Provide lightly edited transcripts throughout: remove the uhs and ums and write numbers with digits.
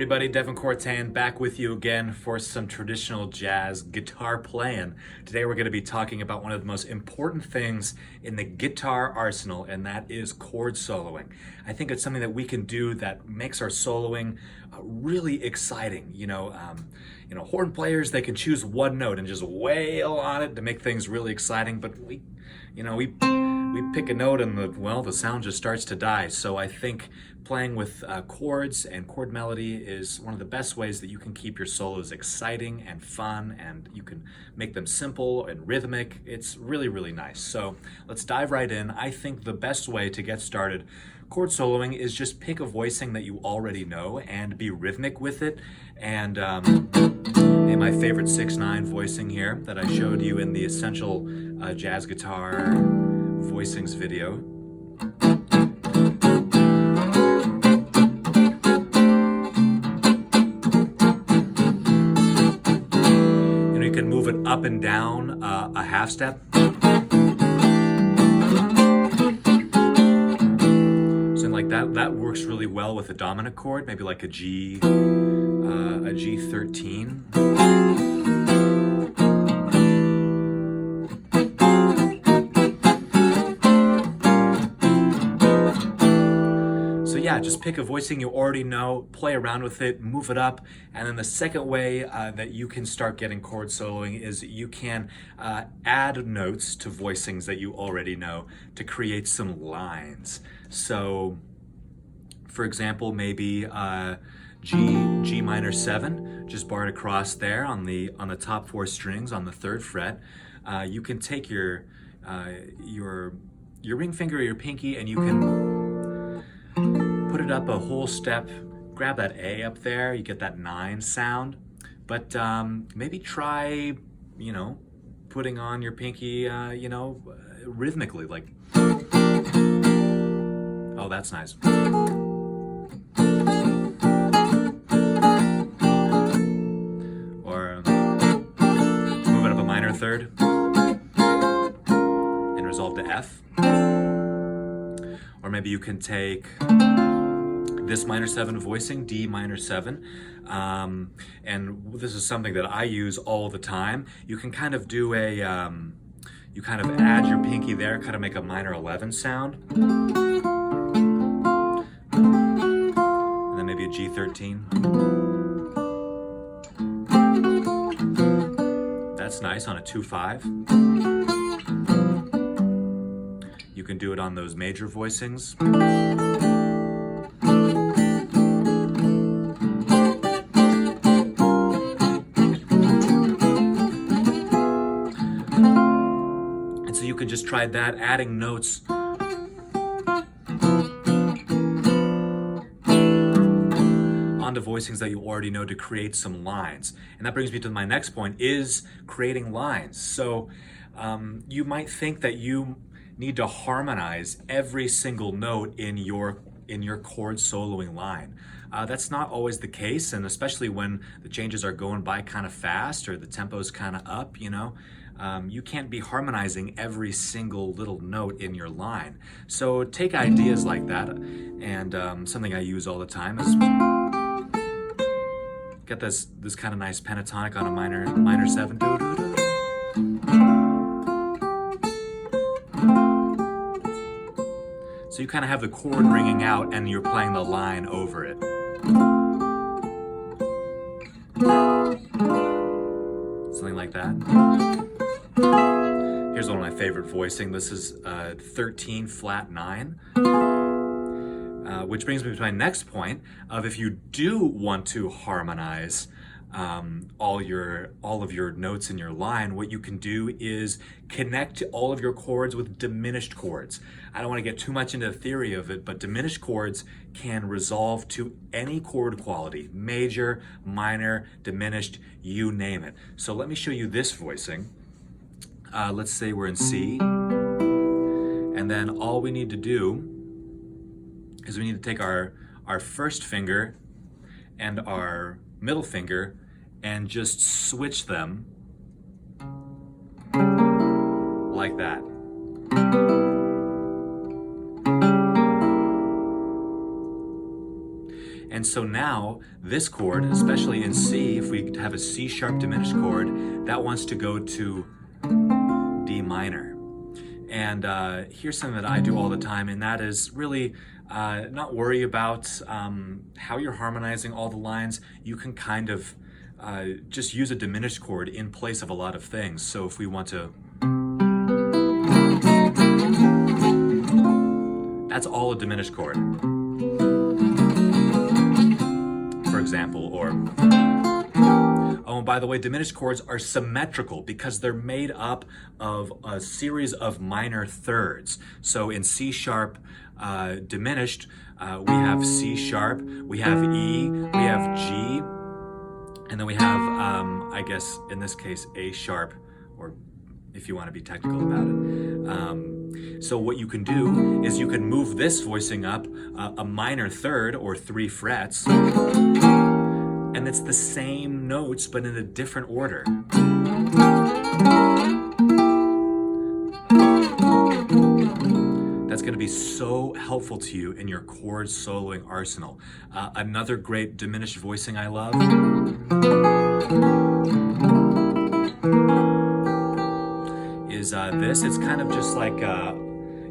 everybody, Devan Kortan back with you again for some traditional jazz guitar playing. Today we're going to be talking about one of the most important things in the guitar arsenal, and that is chord soloing. I think it's something that we can do that makes our soloing really exciting. Horn players, they can choose one note and just wail on it to make things really exciting, but we pick a note and the sound just starts to die. So I think playing with chords and chord melody is one of the best ways that you can keep your solos exciting and fun, and you can make them simple and rhythmic. It's really, really nice. So let's dive right in. I think the best way to get started chord soloing is just pick a voicing that you already know and be rhythmic with it. And in my favorite 6/9 voicing here that I showed you in the Essential Jazz Guitar Voicings video. You can move it up and down a half step. Something like that. That works really well with a dominant chord, maybe like a G13. Yeah, just pick a voicing you already know, play around with it, move it up. And then the second way that you can start getting chord soloing is you can add notes to voicings that you already know to create some lines. So, for example, maybe G minor 7, just barred across there on the top 4 strings on the 3rd fret. You can take your ring finger or your pinky, and you can put it up a whole step, grab that A up there, you get that 9 sound. But maybe try, putting on your pinky, rhythmically, like, oh, that's nice. Or move it up a minor 3rd and resolve to F. Or maybe you can take this minor 7 voicing, D minor 7, and this is something that I use all the time. You can kind of do you kind of add your pinky there, kind of make a minor 11 sound. And then maybe a G13. That's nice on a 2/5. You can do it on those major voicings. And so you can just try that, adding notes onto voicings that you already know to create some lines. And that brings me to my next point, is creating lines. So you might think that you need to harmonize every single note in your chord soloing line. That's not always the case, and especially when the changes are going by kind of fast or the tempo's kind of up, you can't be harmonizing every single little note in your line. So take ideas like that, and something I use all the time is get this kind of nice pentatonic on a minor 7. So you kind of have the chord ringing out and you're playing the line over it. Something like that. Here's one of my favorite voicing. This is 13 flat 9. Which brings me to my next point of, if you do want to harmonize all of your notes in your line, what you can do is connect all of your chords with diminished chords. I don't want to get too much into the theory of it, but diminished chords can resolve to any chord quality, major, minor, diminished, you name it. So let me show you this voicing. Let's say we're in C, and then all we need to do is we need to take our first finger and our middle finger and just switch them like that. And so now this chord, especially in C, if we have a C sharp diminished chord, that wants to go to D minor. And here's something that I do all the time, and that is really not worry about how you're harmonizing all the lines. You can kind of just use a diminished chord in place of a lot of things. So if we want to, that's all a diminished chord, for example, or, oh, and by the way, diminished chords are symmetrical because they're made up of a series of minor thirds. So in C sharp diminished, we have C sharp, we have E, we have G, and then we have, I guess in this case, A sharp, or if you want to be technical about it. So what you can do is you can move this voicing up a minor third or 3 frets, and it's the same notes but in a different order. That's going to be so helpful to you in your chord soloing arsenal. Another great diminished voicing I love is this. It's kind of just like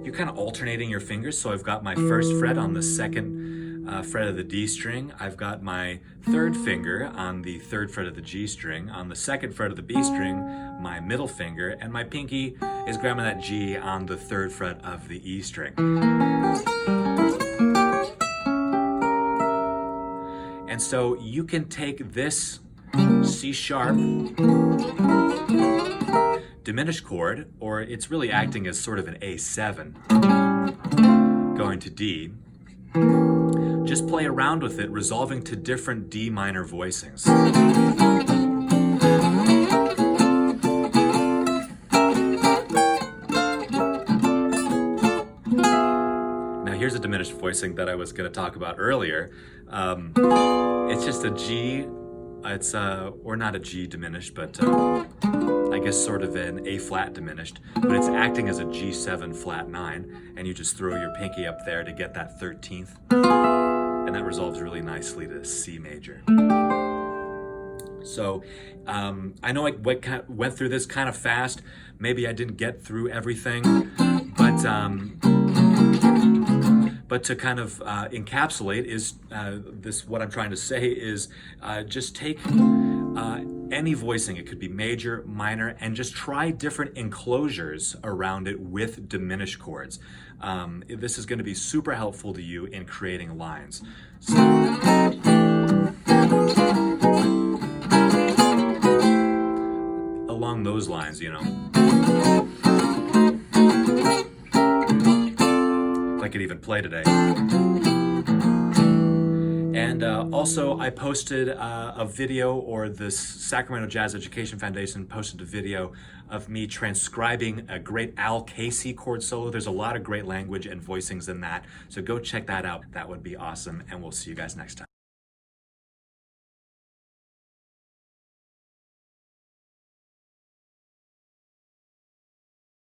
you're kind of alternating your fingers. So I've got my first fret on the second fret of the D string. I've got my third finger on the third fret of the G string. On the second fret of the B string, my middle finger, and my pinky is grabbing that G on the third fret of the E string. And so you can take this C sharp diminished chord, or it's really acting as sort of an A7 going to D. Just play around with it, resolving to different D minor voicings. Now here's a diminished voicing that I was going to talk about earlier. It's just a G, it's or not a G diminished, but I guess sort of an A flat diminished, but it's acting as a G7 flat 9, and you just throw your pinky up there to get that 13th, and that resolves really nicely to C major. So I know I went through this kind of fast. Maybe I didn't get through everything, but to kind of encapsulate is what I'm trying to say is just take any voicing. It could be major, minor, and just try different enclosures around it with diminished chords. This is going to be super helpful to you in creating lines. So, along those lines, you know. I could even play today. And also I posted a video, or the Sacramento Jazz Education Foundation posted a video of me transcribing a great Al Casey chord solo. There's a lot of great language and voicings in that, so go check that out. That would be awesome, and we'll see you guys next time.